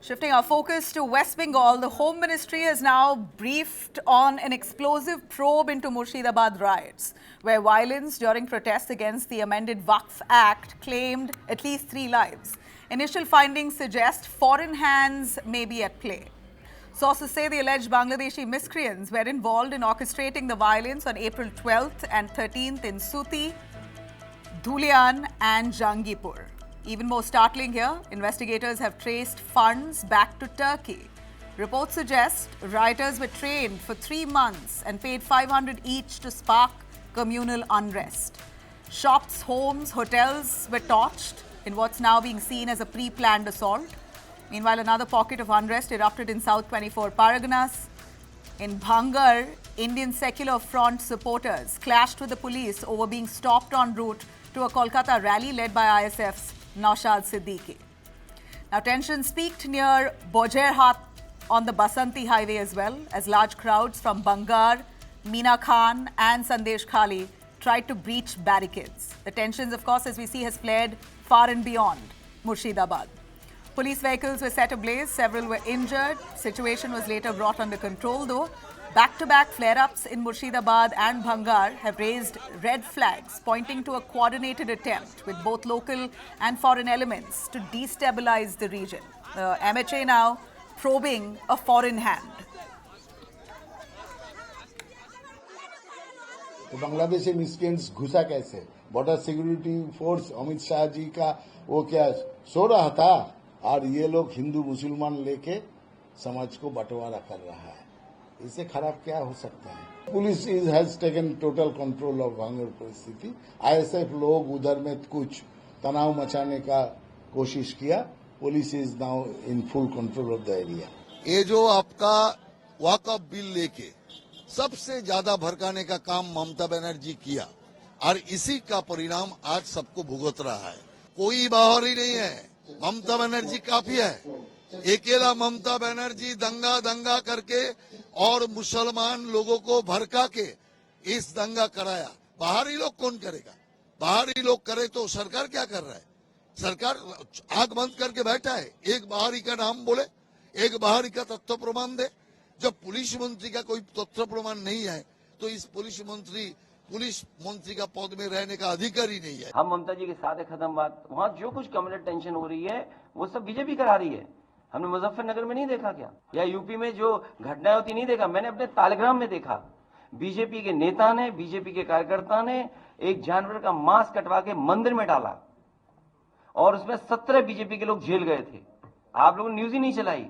Shifting our focus to West Bengal, the Home Ministry has now briefed on an explosive probe into Murshidabad riots, where violence during protests against the amended Waqf Act claimed at least 3 lives. Initial findings suggest foreign hands may be at play. Sources say the alleged Bangladeshi miscreants were involved in orchestrating the violence on April 12th and 13th in Suti, Dhulian and Jangipur. Even more startling here, investigators have traced funds back to Turkey. Reports suggest rioters were trained for 3 months and paid 500 each to spark communal unrest. Shops, homes, hotels were torched in what's now being seen as a pre-planned assault. Meanwhile, another pocket of unrest erupted in South 24 Parganas. In Bhangar, Indian Secular Front supporters clashed with the police over being stopped en route to a Kolkata rally led by ISF's Naushad Siddiqui. Now, tensions peaked near Bojerhat on the Basanti highway as well, as large crowds from Bangar, Meena Khan and Sandesh Khali tried to breach barricades. The tensions, of course, as we see, has flared far and beyond Murshidabad. Police vehicles were set ablaze, several were injured. Situation was later brought under control, though. Back-to-back flare-ups in Murshidabad and Bhangar have raised red flags, pointing to a coordinated attempt with both local and foreign elements to destabilize the region. The MHA now probing a foreign hand. तो Bangladeshi miscreants घुसा कैसे? Border security force Amit Shah ji का वो क्या सो रहा था और ये लोग हिंदू मुसलमान लेके समाज को बंटवारा कर रहा है. इससे खराब क्या हो सकता है? Police has taken total control of भांगर परिस्थिति. आईएसएफ लोग उधर में कुछ तनाव मचाने का कोशिश किया. Police is now in full control of the area. ये जो आपका वक्फ बिल लेके सबसे ज्यादा भड़काने का काम ममता बनर्जी किया और इसी का परिणाम आज सबको भुगत रहा है. कोई बाहर ही नहीं है. ममता बनर्जी काफी है. अकेला ममता बनर्जी दंगा करके और मुसलमान लोगों को भड़का के इस दंगा कराया. बाहरी लोग कौन करेगा? बाहरी लोग करे तो सरकार क्या कर रहा है? सरकार आंख बंद करके बैठा है. एक बाहरी का नाम बोले, एक बाहरी का तथ्य प्रमाण दे. जब पुलिस मंत्री का कोई तथ्य प्रमाण नहीं है तो इस पुलिस मंत्री का पद में रहने का अधिकार ही नहीं है. हम ममता जी के साथ है, खत्म बात. वहाँ जो कुछ कम्युनल टेंशन हो रही है वो सब बीजेपी करा रही है. हमने मुजफ्फरनगर में नहीं देखा क्या, या यूपी में जो घटनाएं होती नहीं देखा? मैंने अपने तालग्राम में देखा. बीजेपी के नेता ने, बीजेपी के कार्यकर्ता ने एक जानवर का मांस कटवा के मंदिर में डाला और उसमें 17 बीजेपी के लोग जेल गए थे. आप लोगों ने न्यूज ही नहीं चलाई.